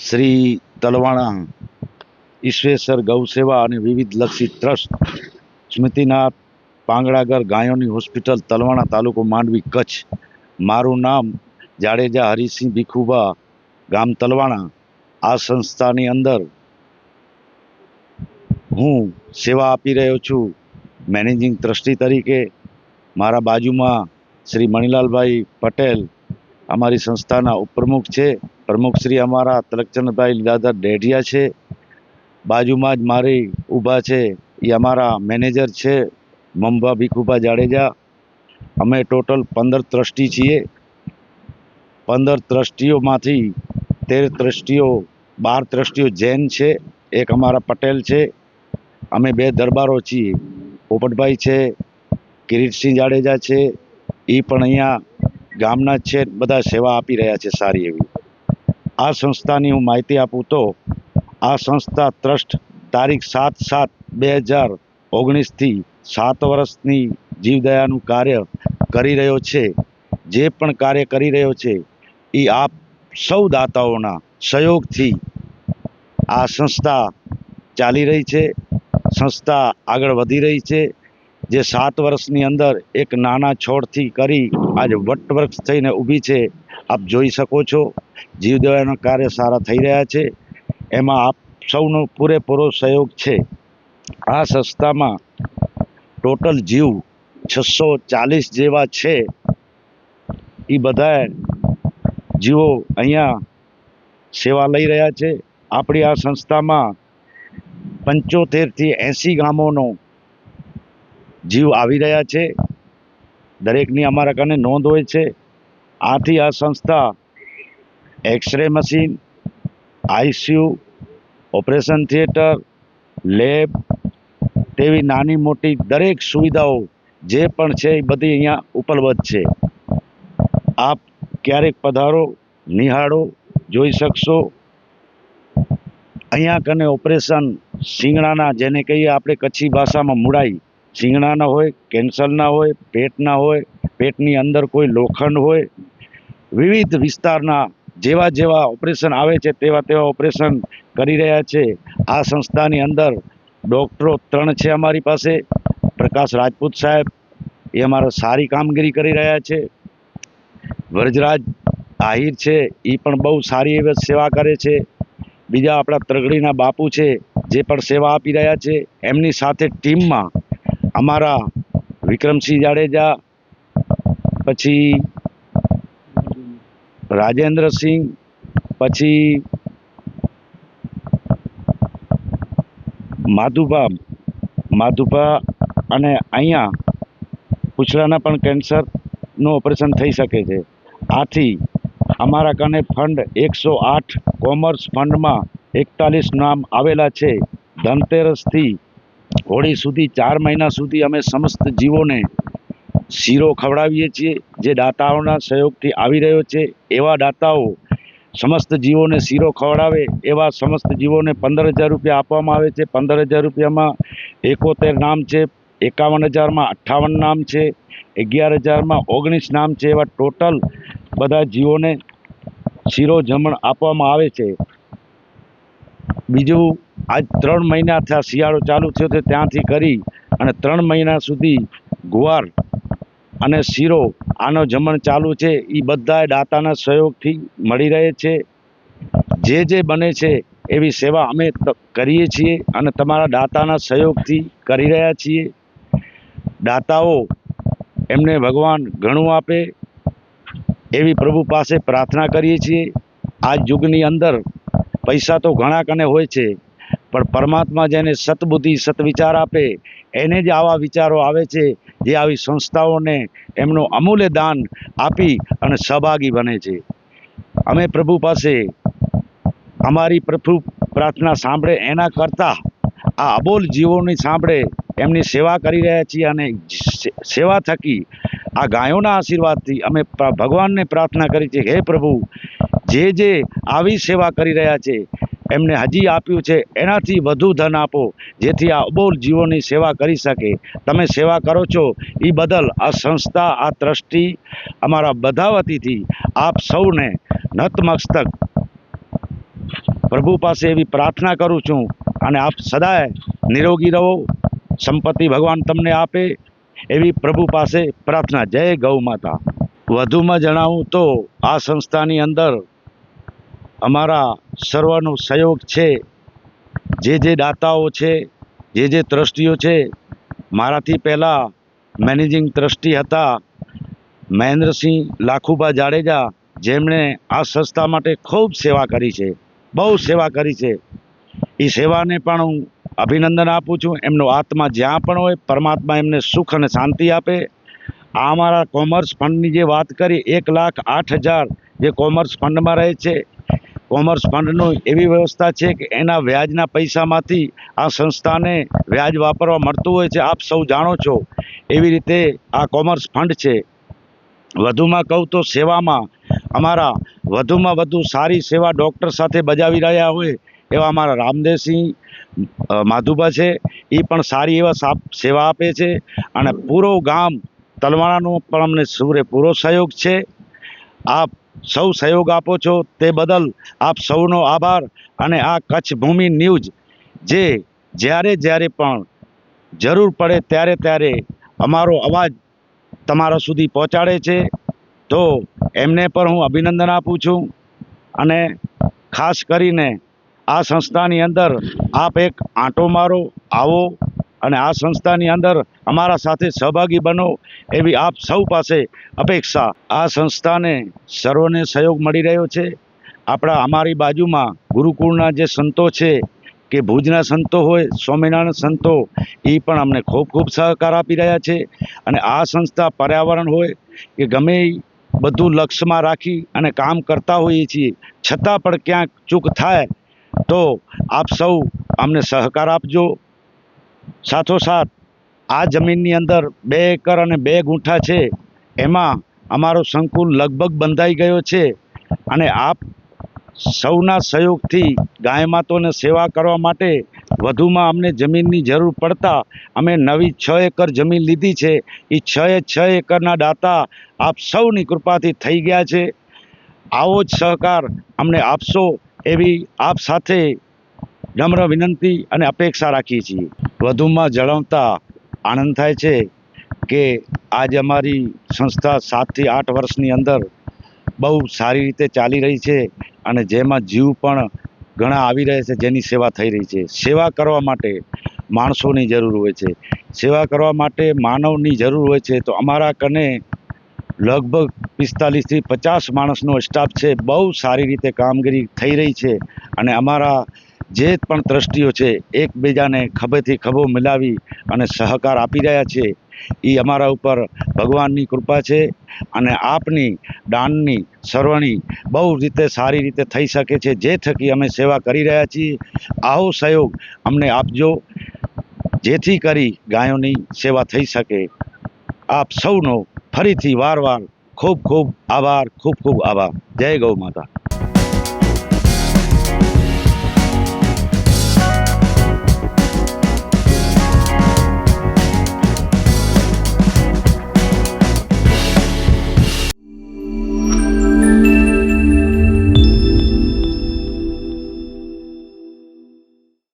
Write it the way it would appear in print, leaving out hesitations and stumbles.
શ્રી તલવાણા ઈશ્વેશ્વર ગૌસેવા અને વિવિધ લક્ષી ટ્રસ્ટ સ્મૃતિનાથ પાંગડાગર ગાયોની હોસ્પિટલ તલવાણા તાલુકો માંડવી કચ્છ। મારું નામ જાડેજા હરિસિંહ ભીખુભા, ગામ તલવાણા। આ સંસ્થાની અંદર હું સેવા આપી રહ્યો છું મેનેજિંગ ટ્રસ્ટી તરીકે। મારા બાજુમાં શ્રી મણિલાલભાઈ પટેલ અમારી સંસ્થાના ઉપપ્રમુખ છે। પ્રમુખ શ્રી અમારા તલકચંદભાઈ લીલાધર ડેઢિયા છે। બાજુમાં જ મારી ઊભા છે એ અમારા મેનેજર છે મમભા ભીખુભા જાડેજા। અમે ટોટલ 15 ટ્રસ્ટી છીએ। 15 ટ્રસ્ટીઓમાંથી 13 ટ્રસ્ટીઓ 12 ટ્રસ્ટીઓ જૈન છે, એક અમારા પટેલ છે। અમે 2 દરબારો છીએ, પોપટભાઈ છે, કિરીટસિંહ જાડેજા છે, એ પણ અહીંયા ગામના છે। બધા સેવા આપી રહ્યા છે સારી એવી। આ સંસ્થાની હું માહિતી આપું તો આ સંસ્થા ટ્રસ્ટ તારીખ 7/7/2019થી 7 વર્ષની જીવદયાનું કાર્ય કરી રહ્યો છે। જે પણ કાર્ય કરી રહ્યો છે એ આપ સૌ દાતાઓના સહયોગથી આ સંસ્થા ચાલી રહી છે, સંસ્થા આગળ વધી રહી છે। જે 7 વર્ષની અંદર એક નાના છોડથી કરી આજે વટવૃક્ષ થઈને ઊભી છે, આપ જોઈ શકો છો। જીવદયાના કાર્ય સારા થઈ રહ્યા છે, એમાં આપ સૌનો પૂરેપૂરો સહયોગ છે। આ સંસ્થામાં ટોટલ જીવ 640 જેવા છે। એ બધા જીવો અહીંયા સેવા લઈ રહ્યા છે। આપણી આ સંસ્થામાં 75 થી 80 ગામોનો જીવ આવી રહ્યા છે। દરેકની અમારા કને નોંધ હોય છે। આથી આ સંસ્થા x-ray machine, ICU, operation theatre, lab તેવી નાની મોટી દરેક સુવિધાઓ જે પણ છે એ બધી અહીંયા ઉપલબ્ધ છે। આપ ક્યારેક પધારો, નિહાળો, જોઈ શકશો। અહીંયા કને ઓપરેશન શિંગડાના, જેને કહીએ આપણે કચ્છી ભાષામાં મુડાઈ, શિંગડાના હોય, કેન્સરના હોય, પેટના હોય, પેટની અંદર કોઈ લોખંડ હોય, વિવિધ વિસ્તારના જેવા જેવા ઓપરેશન આવે છે તેવા તેવા ઓપરેશન કરી રહ્યા છે। આ સંસ્થાની અંદર ડૉક્ટરો 3 છે અમારી પાસે। પ્રકાશ રાજપૂત સાહેબ એ અમારા સારી કામગીરી કરી રહ્યા છે। વ્રજરાજ આહિર છે, એ પણ બહુ સારી એવી સેવા કરે છે। બીજા આપણા ત્રગડીના બાપુ છે જે પણ સેવા આપી રહ્યા છે। એમની સાથે ટીમમાં અમારા વિક્રમસિંહ જાડેજા, પછી રાજેન્દ્રસિંહ, પછી માધુભા અને અહીંયા પૂછડાના પણ કેન્સરનું ઓપરેશન થઈ શકે છે। આથી અમારા કને ફંડ 108 કોમર્સ ફંડમાં 41 નામ આવેલા છે। ધનતેરસથી હોળી સુધી 4 મહિના સુધી અમે સમસ્ત જીવોને શીરો ખવડાવીએ છીએ, જે દાતાઓના સહયોગથી આવી રહ્યો છે। એવા દાતાઓ સમસ્ત જીવોને શીરો ખવડાવે એવા સમસ્ત જીવોને 15,000 રૂપિયા આપવામાં આવે છે। 15,000 રૂપિયામાં 71 નામ છે, 51,000માં 58 નામ છે, 11,000માં 19 નામ છે। એવા ટોટલ બધા જીવોને શીરો જમણ આપવામાં આવે છે। બીજું, આજ 3 મહિના થયા, શિયાળો ચાલુ થયો છે ત્યાંથી કરી અને 3 મહિના સુધી ગુવાર અને શીરો આનો જમણ ચાલુ છે। એ બધા દાતાના સહયોગથી મળી રહે છે। જે બને છે એવી સેવા અમે કરીએ છીએ અને તમારા દાતાના સહયોગથી કરી રહ્યા છીએ। દાતાઓ એમને ભગવાન ઘણું આપે એવી પ્રભુ પાસે પ્રાર્થના કરીએ છીએ। આ યુગની અંદર પૈસા તો ઘણા કને હોય છે, પણ પરમાત્મા જેને સતબુદ્ધિ સતવિચાર આપે એને જ આવા વિચારો આવે છે, જે આવી સંસ્થાઓને એમનું અમૂલ્ય દાન આપી અને સહભાગી બને છે। અમે પ્રભુ પાસે અમારી પ્રભુ પ્રાર્થના સાંભળે એના કરતાં આ અબોલ જીવોની સાંભળે એમની સેવા કરી રહ્યા છીએ। અને સેવા થકી આ ગાયોના આશીર્વાદથી અમે ભગવાનને પ્રાર્થના કરી છે, હે પ્રભુ, જે આવી સેવા કરી રહ્યા છે એમને હજી આપ્યું છે એનાથી વધુ ધન આપો, જેથી આ અબોલ જીવોની સેવા કરી શકે। તમે સેવા કરો છો એ બદલ આ સંસ્થા, આ ટ્રસ્ટી, અમારા બધા વતીથી આપ સૌને નતમસ્તક પ્રભુ પાસે એવી પ્રાર્થના કરું છું અને આપ સદાય નિરોગી રહો, સંપત્તિ ભગવાન તમને આપે એવી પ્રભુ પાસે પ્રાર્થના. જય ગૌ માતા. વધુમાં જણાવું તો આ સંસ્થાની અંદર અમારા સર્વનો સહયોગ છે. જે દાતાઓ છે, જે ટ્રસ્ટીઓ છે, મારાથી પહેલાં મેનેજિંગ ટ્રસ્ટી હતા મહેન્દ્રસિંહ લાખુભા જાડેજા, જેમણે આ સંસ્થા માટે ખૂબ સેવા કરી છે, બહુ સેવા કરી છે. એ સેવાને પણ હું અભિનંદન આપું છું. એમનો આત્મા જ્યાં પણ હોય પરમાત્મા એમને સુખ અને શાંતિ આપે. આ અમારા કોમર્સ ફંડની જે વાત કરી, 1,08,000 જે કોમર્સ ફંડમાં રહે છે, કોમર્સ ફંડનું એવી વ્યવસ્થા છે કે એના વ્યાજના પૈસામાંથી આ સંસ્થાને વ્યાજ વાપરવા મળતું હોય છે. આપ સૌ જાણો છો. એવી રીતે આ કોમર્સ ફંડ છે. વધુમાં કહું તો સેવામાં અમારા વધુમાં વધુ સારી સેવા ડૉક્ટર સાથે બજાવી રહ્યા હોય એવા અમારા રામદેવસિંહ માધુભા છે. એ પણ સારી એવા સેવા આપે છે અને પૂરો ગામ તલવાણાનો પણ અમને પૂરો સહયોગ છે. આપ સૌ સહયોગ આપો છો તે બદલ આપ સૌનો આભાર. અને આ કચ્છ ભૂમિ ન્યૂઝ જે જ્યારે પણ જરૂર પડે ત્યારે અમારો અવાજ તમારા સુધી પહોંચાડે છે, તો એમને પણ હું અભિનંદન આપું છું. અને ખાસ કરીને આ સંસ્થાની અંદર આપ એક આંટો મારો, આવો અને આ સંસ્થાની અંદર અમારા સાથે સહભાગી બનો એવી આપ સૌ પાસે અપેક્ષા. આ સંસ્થાને સર્વને સહયોગ મળી રહ્યો છે. અમારી બાજુમાં ગુરુકુળના જે સંતો છે કે ભુજના સંતો હોય, સ્વામિનારાયણ સંતો, એ પણ અમને ખૂબ સહકાર આપી રહ્યા છે. અને આ સંસ્થા પર્યાવરણ હોય કે ગમે બધું લક્ષ્યમાં રાખી અને કામ કરતા હોઈએ છીએ, છતાં પણ ક્યાંક ચૂક થાય તો આપ સૌ અમને સહકાર આપજો. સાથોસાથ આ જમીનની અંદર 2 એકર અને 2 ગુંઠા છે, એમાં અમારો સંકુલ લગભગ બંધાઈ ગયો છે. અને આપ સૌના સહયોગથી ગાય માતાઓને સેવા કરવા માટે વધુમાં અમને જમીનની જરૂર પડતા અમે નવી 6 એકર જમીન લીધી છે. એ 6 એકરના દાતા આપ સૌની કૃપાથી થઈ ગયા છે. આવો જ સહકાર અમને આપશો એવી આપ સાથે નમ્ર વિનંતી અને અપેક્ષા રાખીએ છીએ. વધુમાં જણાવતા આનંદ થાય છે કે આજ અમારી સંસ્થા 7 થી 8 વર્ષની અંદર બહુ સારી રીતે ચાલી રહી છે અને જેમાં જીવ પણ ઘણા આવી રહ્યા છે, જેની સેવા થઈ રહી છે. સેવા કરવા માટે માણસોની જરૂર હોય છે, સેવા કરવા માટે માનવની જરૂર હોય છે. તો અમારા કને લગભગ 45 થી 50 માણસનો સ્ટાફ છે. બહુ સારી રીતે કામગીરી થઈ રહી છે. અને અમારા જે પણ ટ્રસ્ટીઓ છે એકબીજાને ખભેથી ખભો મિલાવી અને સહકાર આપી રહ્યા છે. એ અમારા ઉપર ભગવાનની કૃપા છે. અને આપની દાનની સર્વણી બહુ રીતે સારી રીતે થઈ શકે છે, જે થકી અમે સેવા કરી રહ્યા છીએ. આવો સહયોગ અમને આપજો, જેથી કરી ગાયોની સેવા થઈ શકે. આપ સૌનો ફરીથી વાર ખૂબ આભાર, ખૂબ આભાર. જય ગૌ માતા.